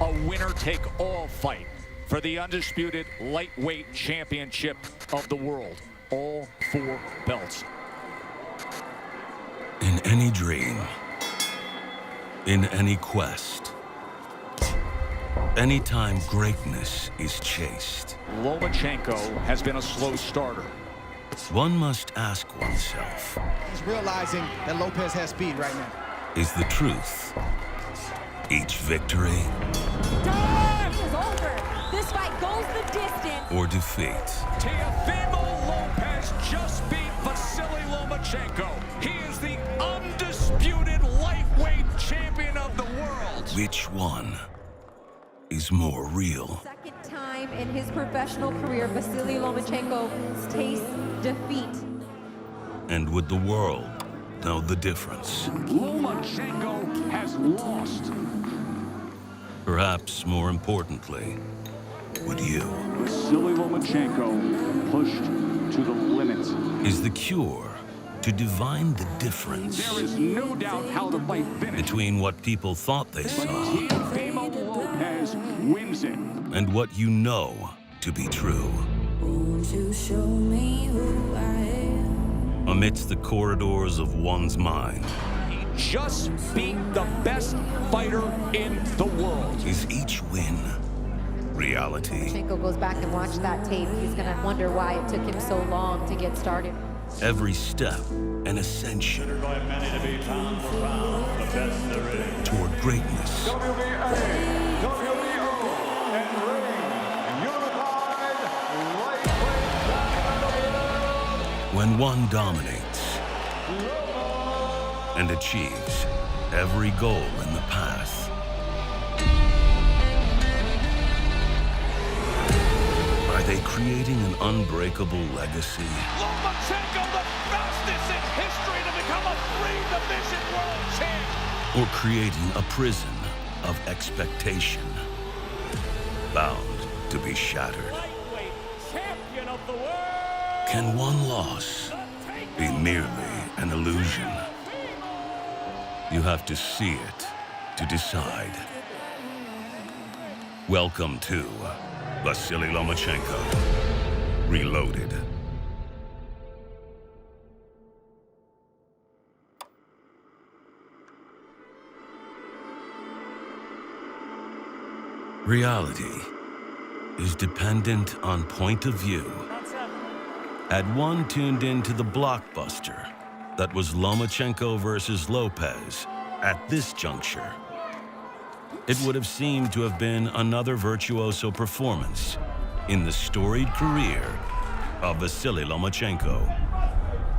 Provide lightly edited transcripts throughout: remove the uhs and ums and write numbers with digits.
a winner-take-all fight for the undisputed lightweight championship of the world. All 4 belts. In any dream, in any quest, anytime greatness is chased, Lomachenko has been a slow starter. one must ask oneself, He's realizing that Lopez has speed right now. is the truth each victory Time is over. This fight goes the distance. or defeat? Teofimo Lopez just beat Vasiliy Lomachenko. He is the undisputed lightweight champion of the world. Which one is more real? Second time in his professional career, Vasiliy Lomachenko tastes defeat. And would the world know the difference? Lomachenko has lost. Perhaps more importantly, would you? Vasiliy Lomachenko pushed to the limit. Is the cure to divine the difference There is no doubt how the fight finished. between what people thought they saw Teofimo Lopez wins it. and what you know to be true? Won't you show me who I am? Amidst the corridors of one's mind, He just beat the best fighter in the world. is each win reality? Lomachenko goes back and watch that tape. He's gonna wonder why it took him so long to get started. Every step an ascension By many to be found around the best there is. toward greatness. WBO and ring unified lightweight champion of the world. When one dominates and achieves every goal in the path, are they creating an unbreakable legacy? Lomachenko, the fastest in history to become a 3-division world champ. Or creating a prison of expectation, bound to be shattered? Lightweight champion of the world. Can one loss be merely an illusion? You have to see it to decide. Welcome to Vasiliy Lomachenko, Reloaded. Reality is dependent on point of view. Had one tuned into the blockbuster that was Lomachenko versus Lopez at this juncture, it would have seemed to have been another virtuoso performance in the storied career of Vasiliy Lomachenko,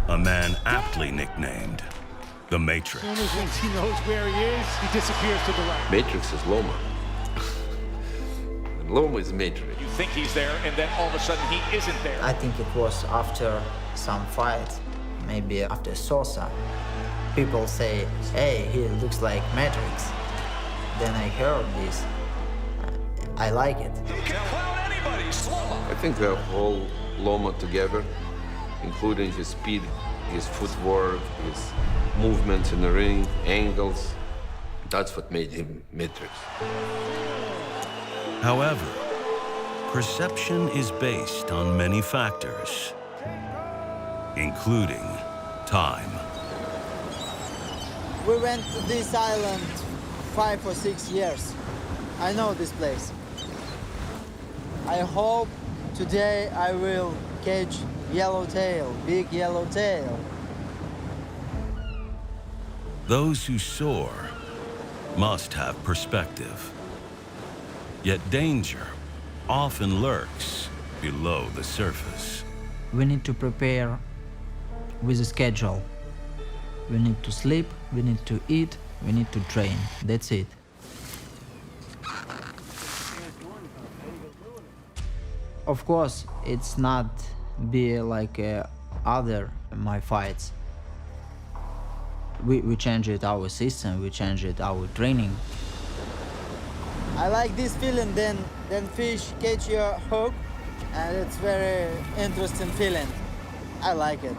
a man aptly nicknamed the Matrix. As soon as once he knows where he is, he disappears to the right. Matrix is Loma. And Loma is Matrix. You think he's there, and then all of a sudden he isn't there. I think it was after some fight, maybe after Sosa. People say, hey, he looks like Matrix. Then I heard this. I like it. You can clown anybody, Loma. I think the whole Loma together, including his speed, his footwork, his movements in the ring, angles, that's what made him Matrix. However, perception is based on many factors, including time. We went to this island 5 or 6 years. I know this place. I hope today I will catch yellowtail, big yellowtail. Those who soar must have perspective. Yet danger often lurks below the surface. We need to prepare with a schedule. We need to sleep, we need to eat, we need to train. That's it. Of course, it's not be like other my fights. We changed our system, we changed our training. I like this feeling, then fish catch your hook, and it's very interesting feeling. I like it.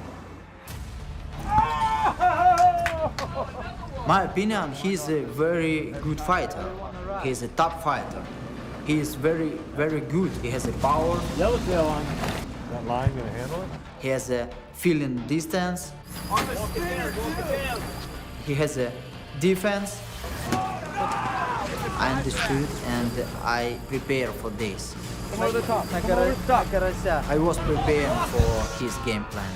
My opinion, he's a very good fighter. He's a top fighter. He is very, very good. He has a power. Yellowtail on. Is that line gonna handle it? He has a feeling distance. He has a defense. I understood and I prepare for this. I was preparing for his game plan.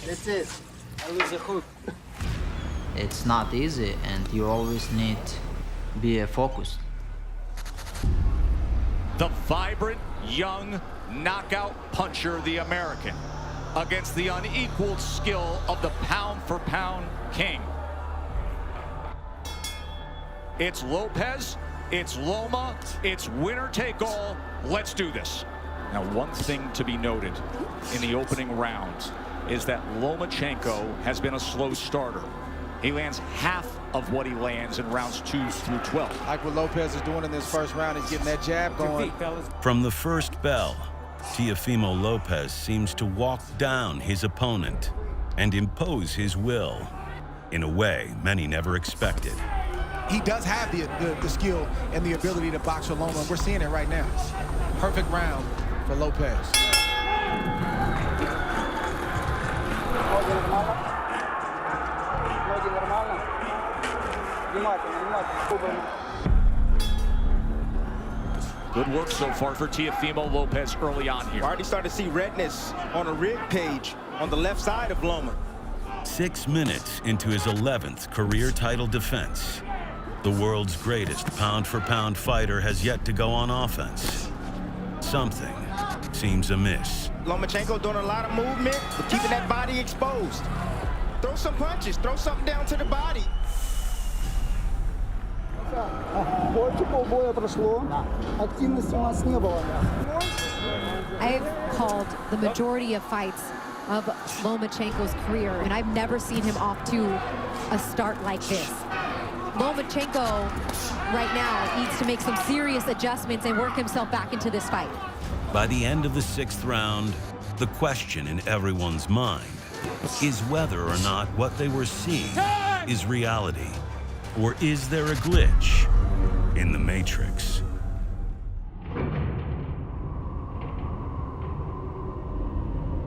That's it. I lose a hook. It's not easy and you always need to be focused. The vibrant, young, knockout puncher, the American, against the unequaled skill of the pound-for-pound king. It's Lopez, it's Loma, it's winner-take-all. Let's do this. Now, one thing to be noted in the opening rounds is that Lomachenko has been a slow starter. He lands half of what he lands in rounds 2 through 12. Like what Lopez is doing in this first round, he's getting that jab going. From the first bell, Teofimo Lopez seems to walk down his opponent and impose his will in a way many never expected. He does have the skill and the ability to box for Loma. We're seeing it right now. Perfect round for Lopez. Good work so far for Teofimo Lopez early on here. Already started to see redness on the rib cage on the left side of Loma. 6 minutes into his 11th career title defense, the world's greatest pound-for-pound fighter has yet to go on offense. Something seems amiss. Lomachenko doing a lot of movement, but keeping that body exposed. Throw some punches, throw something down to the body. I've called the majority of fights of Lomachenko's career, and I've never seen him off to a start like this. Lomachenko right now needs to make some serious adjustments and work himself back into this fight. By the end of the 6th round, the question in everyone's mind is whether or not what they were seeing is reality, or is there a glitch in the Matrix?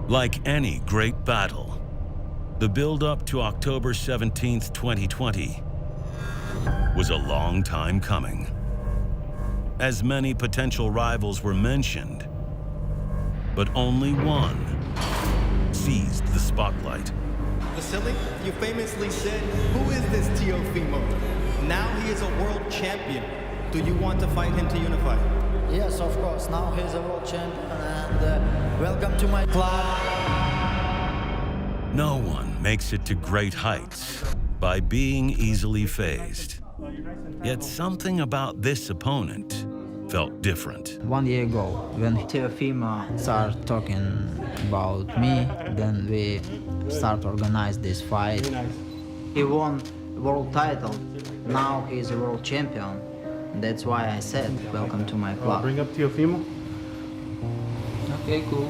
Like any great battle, the build-up to October 17th, 2020 was a long time coming. As many potential rivals were mentioned, but only one seized the spotlight. Vasiliy, you famously said, who is this Teofimo? Now he is a world champion. Do you want to fight him to unify? Yes, of course. Now he's a world champion and welcome to my club. No one makes it to great heights by being easily fazed. Yet something about this opponent felt different. 1 year ago, when Teofimo started talking about me, then we start organize this fight. He won world title. Now he's a world champion. That's why I said, welcome to my club. Bring up Teofimo. Okay, cool.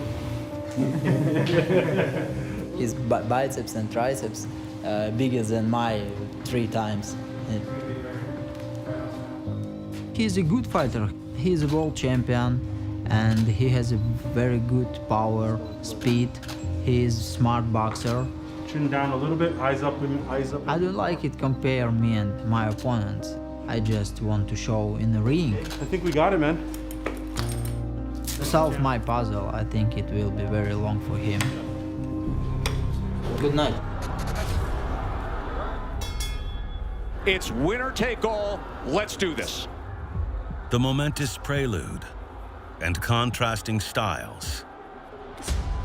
His biceps and triceps bigger than my 3 times. He's a good fighter. He's a world champion and he has a very good power, speed. He's a smart boxer. Chin down a little bit, eyes up, eyes up. I don't like it compare me and my opponents. I just want to show in the ring. I think we got it, man. To solve my puzzle, I think it will be very long for him. Good night. It's winner take all. Let's do this. The momentous prelude and contrasting styles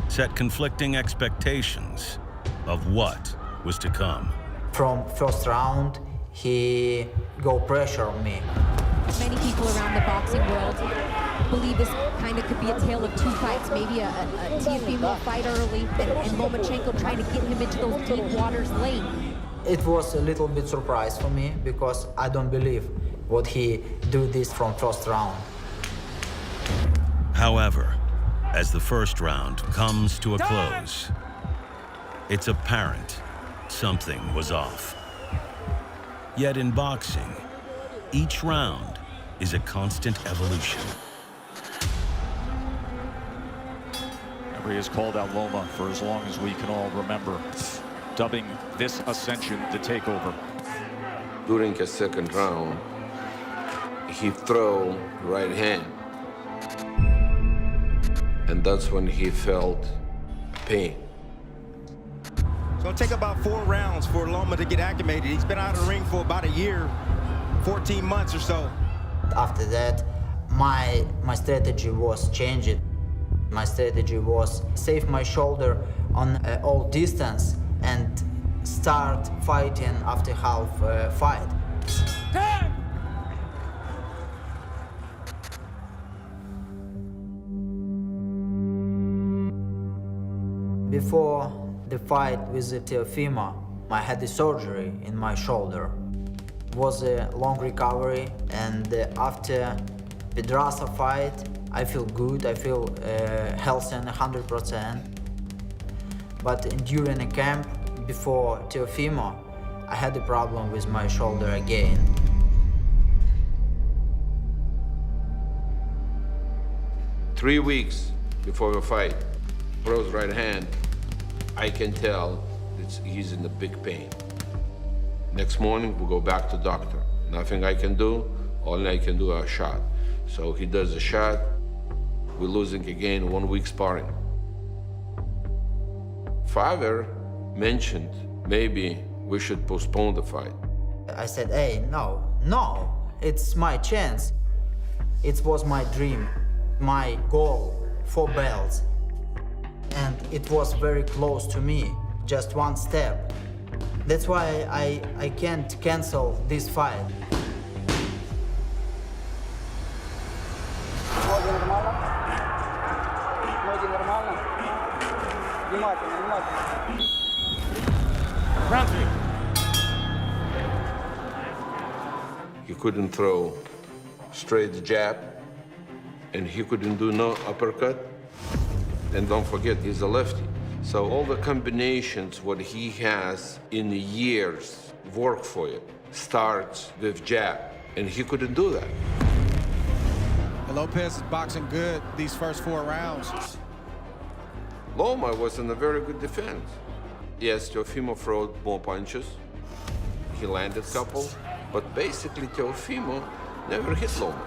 set conflicting expectations of what was to come. From first round, he go pressure on me. Many people around the boxing world believe this kind of could be a tale of 2 fights. Maybe a Teofimo fight early and Lomachenko trying to get him into those deep waters late. It was a little bit surprise for me because I don't believe what he do this from first round. However, as the first round comes to a close, it's apparent something was off. Yet in boxing, each round is a constant evolution. He has called out Loma for as long as we can all remember, dubbing this ascension the takeover. During his second round, he threw right hand. And that's when he felt pain. It's going to take about 4 rounds for Loma to get acclimated. He's been out of the ring for about a year, 14 months or so. After that, my strategy was changed. My strategy was save my shoulder on all distance and start fighting after half fight. Before the fight with Teofimo, I had a surgery in my shoulder. It was a long recovery, and after Pedraza fight, I feel good, I feel healthy and 100%. But during a camp before Teofimo, I had a problem with my shoulder again. Three weeks before the fight, throws right hand, I can tell he's in a big pain. Next morning, we go back to doctor. Nothing I can do, only I can do a shot. So he does a shot, we're losing again 1 week sparring. Father mentioned maybe we should postpone the fight. I said, hey, no, it's my chance. It was my dream, my goal, 4 belts. And it was very close to me, just 1 step. That's why I can't cancel this fight. Round 3. He couldn't throw straight jab, and he couldn't do no uppercut. And don't forget, he's a lefty. So all the combinations what he has in the years work for you starts with jab, and he couldn't do that. Lopez is boxing good these first 4 rounds. Loma was in a very good defense. Yes, Teofimo threw more punches. He landed a couple, but basically Teofimo never hit Loma.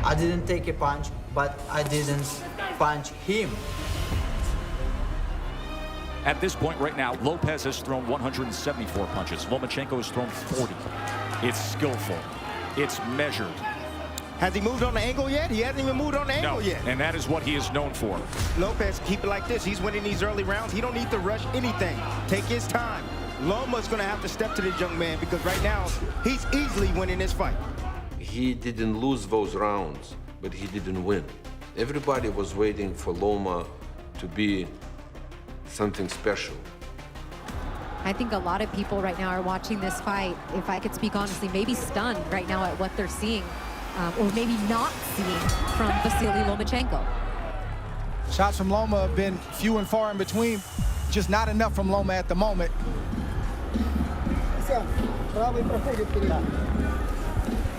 I didn't take a punch, but I didn't punch him. At this point right now, Lopez has thrown 174 punches. Lomachenko has thrown 40. It's skillful. It's measured. Has he moved on the angle yet? He hasn't even moved on the angle yet. And that is what he is known for. Lopez, keep it like this. He's winning these early rounds. He don't need to rush anything. Take his time. Loma's going to have to step to this young man because right now, he's easily winning this fight. He didn't lose those rounds, but he didn't win. Everybody was waiting for Loma to be something special. I think a lot of people right now are watching this fight, if I could speak honestly, maybe stunned right now at what they're seeing, or maybe not seeing from Vasiliy Lomachenko. Shots from Loma have been few and far in between, just not enough from Loma at the moment. Правый проходит вперед.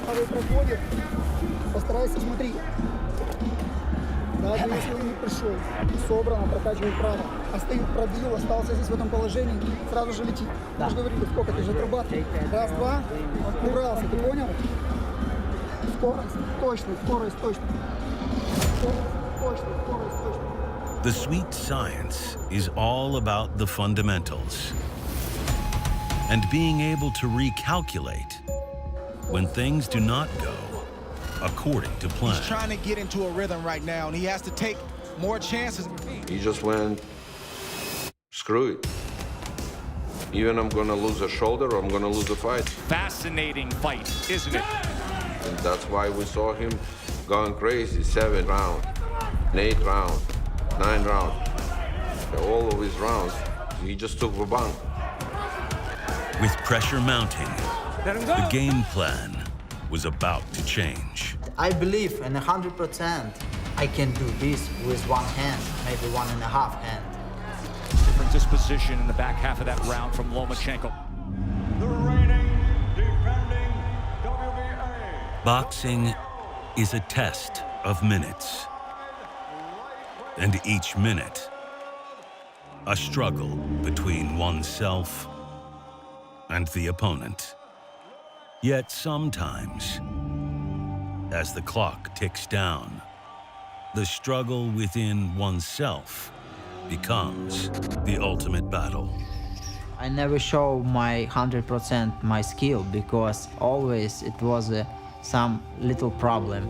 Правый проходит. Постарайся, смотри. Даже если он не пришел, собрано, прокачивает право. Остают, пробил, остался здесь в этом положении, сразу же летит. Мы же говорили, сколько ты же отрабатывал. Раз, два, убрался, ты понял? Скорость, точность, скорость, точность. Точность, скорость, точность. The sweet science is all about the fundamentals and being able to recalculate when things do not go according to plan. He's trying to get into a rhythm right now, and he has to take more chances. He just went, screw it. Even I'm gonna lose a shoulder, or I'm gonna lose a fight. Fascinating fight, isn't it? And that's why we saw him going crazy. 7 rounds, 8 rounds, 9 rounds. All of his rounds, he just took the bump. With pressure mounting, the game plan was about to change. I believe in 100% I can do this with 1 hand, maybe 1.5 hand. Different disposition in the back half of that round from Lomachenko. The reigning Boxing is a test of minutes. And each minute, a struggle between oneself and the opponent. Yet sometimes, as the clock ticks down, the struggle within oneself becomes the ultimate battle. I never show my 100% my skill because always it was some little problem.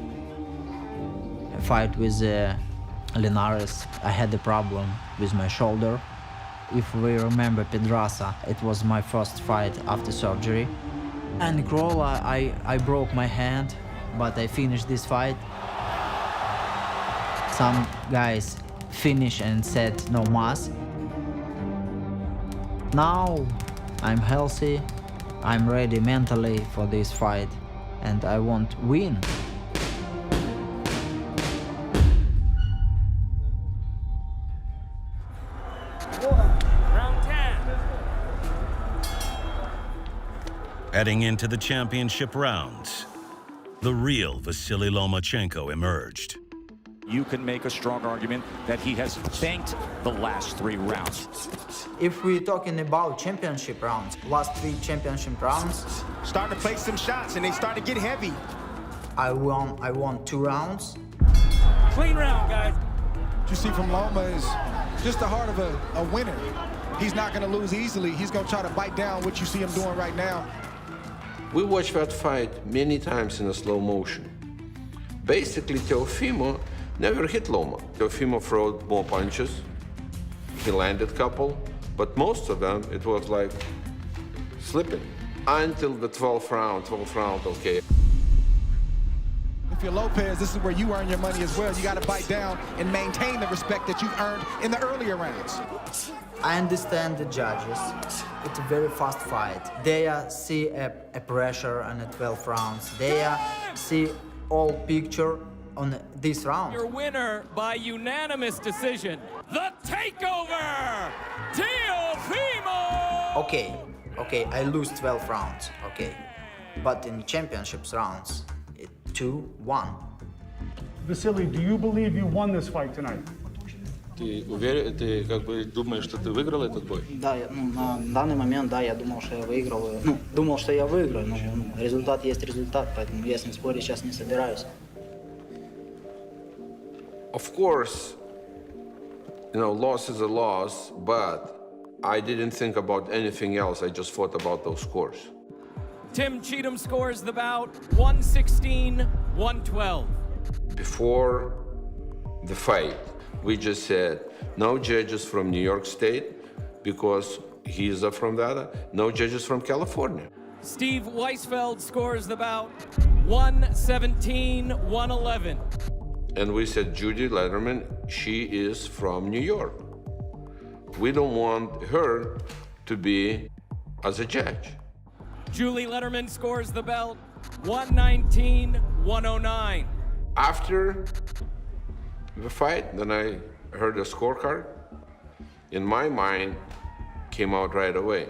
A fight with Linares, I had a problem with my shoulder. If we remember Pedraza, it was my first fight after surgery. And Grola, I broke my hand, but I finished this fight. Some guys finished and said no mas. Now I'm healthy, I'm ready mentally for this fight, and I want to win. Round 10. Heading into the championship rounds, the real Vasiliy Lomachenko emerged. You can make a strong argument that he has banked the last 3 rounds. If we're talking about championship rounds, last 3 championship rounds, Starting to play some shots, and they start to get heavy. I won 2 rounds. Clean round, guys. What you see from Loma is just the heart of a winner. He's not going to lose easily. He's going to try to bite down what you see him doing right now. We watched that fight many times in a slow motion. Basically, Teofimo never hit Loma. Teofimo threw more punches. He landed a couple, but most of them, it was like slipping. Until the 12th round, okay. If you're Lopez, this is where you earn your money as well. You got to bite down and maintain the respect that you've earned in the earlier rounds. I understand the judges. It's a very fast fight. They see a pressure on the 12 rounds. They see all picture on this round. Your winner by unanimous decision, the takeover, Teofimo! Okay, I lose 12 rounds, okay. But in championships rounds, 2-1. Vasiliy, do you believe you won this fight tonight? Ты как бы думаешь, что ты выиграл этот бой? Да, на данный момент, да, я думал, что я выиграл. Думал, что я выиграю, но результат есть результат, поэтому я с ним спорить сейчас не собираюсь. Of course, loss is a loss, but I didn't think about anything else. I just thought about those scores. Tim Cheatham scores the bout 116-112. Before the fight, we just said no judges from New York State because he's from the other, no judges from California. Steve Weisfeld scores the bout 117-111. And we said Judy Letterman, she is from New York. We don't want her to be as a judge. Julie Letterman scores the belt 119-109. After the fight, then I heard the scorecard. In my mind, came out right away.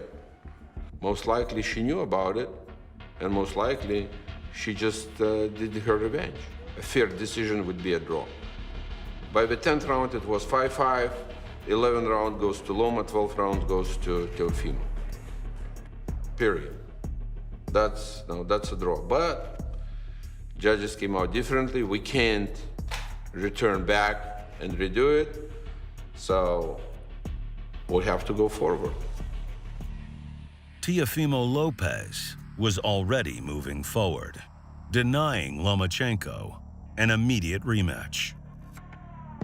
Most likely she knew about it, and most likely she just did her revenge. A fair decision would be a draw. By the 10th round, it was 5-5. 11th round goes to Loma, 12th round goes to Teofimo. Period. That's a draw. But judges came out differently. We can't return back and redo it, so we have to go forward. Teofimo Lopez was already moving forward, denying Lomachenko an immediate rematch.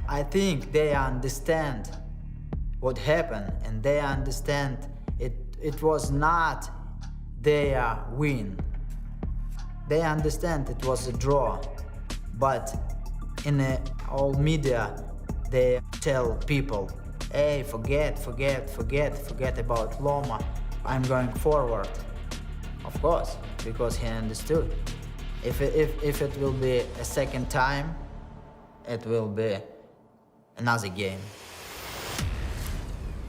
I think they understand what happened, and they understand it was not their win. They understand it was a draw, but in all media they tell people, hey, forget about Loma. I'm going forward. Of course, because he understood. If it will be a second time, it will be another game.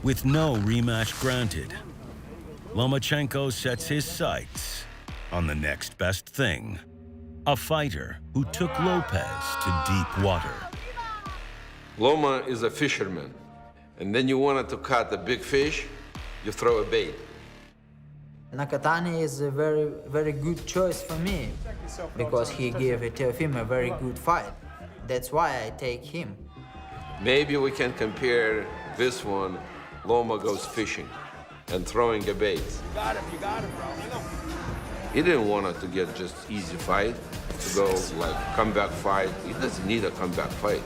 With no rematch granted, Lomachenko sets his sights on the next best thing. a fighter who took Lopez to deep water. Loma is a fisherman, and then you wanted to cut a big fish, you throw a bait. Nakatani is a very, very good choice for me because he gave Teofimo a very good fight. That's why I take him. Maybe we can compare this one, Loma goes fishing and throwing a bait. You got him, bro. He didn't want it to get just easy fight, to go like comeback fight. He doesn't need a comeback fight.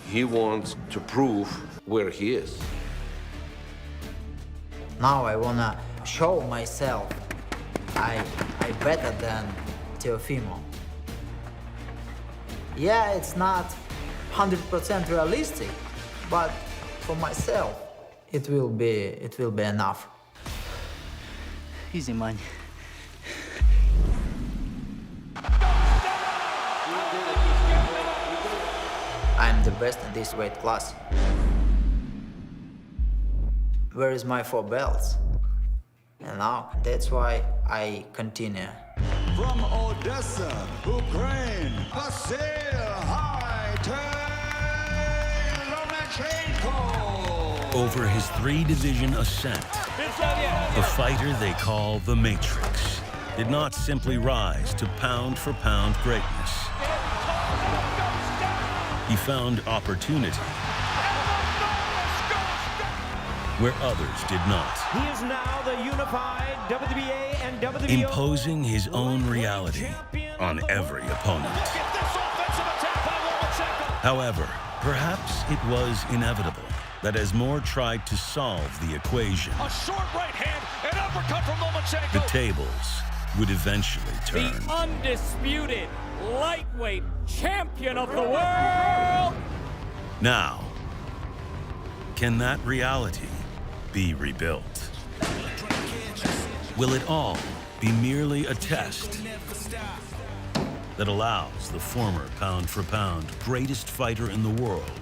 He wants to prove where he is. Now I wanna show myself I better than Teofimo. Yeah, it's not 100% realistic, but for myself, it will be enough. Easy, man. I'm the best in this weight class. Where is my 4 belts? And now, that's why I continue. From Odessa, Ukraine, Vasiliy Lomachenko. Over his 3-division ascent, the fighter they call the Matrix did not simply rise to pound-for-pound greatness. He found opportunity where others did not. He is now the unified WBA and WBO. Imposing his own reality on every opponent. However, perhaps it was inevitable that as more tried to solve the equation, A short right hand, an uppercut from Lomachenko. the tables would eventually turn. The undisputed lightweight champion of the world. Now, can that reality be rebuilt? Will it all be merely a test that allows the former pound-for-pound greatest fighter in the world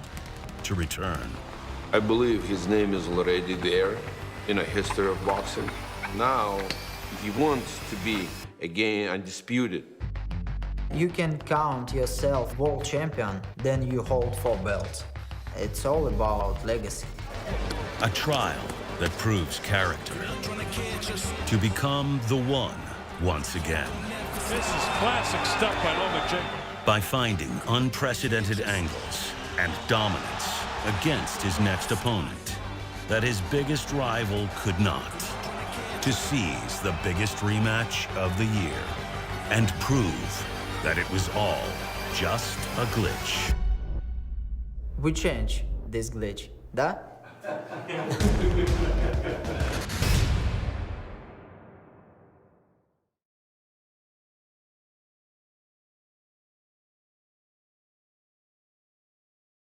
to return? I believe his name is already there in a history of boxing. Now, he wants to be again undisputed. You can count yourself world champion, then you hold 4 belts. It's all about legacy. A trial that proves character to become the one once again. This is classic stuff by Lomachenko. By finding unprecedented angles and dominance against his next opponent that his biggest rival could not. To seize the biggest rematch of the year and prove that it was all just a glitch. We change this glitch, да?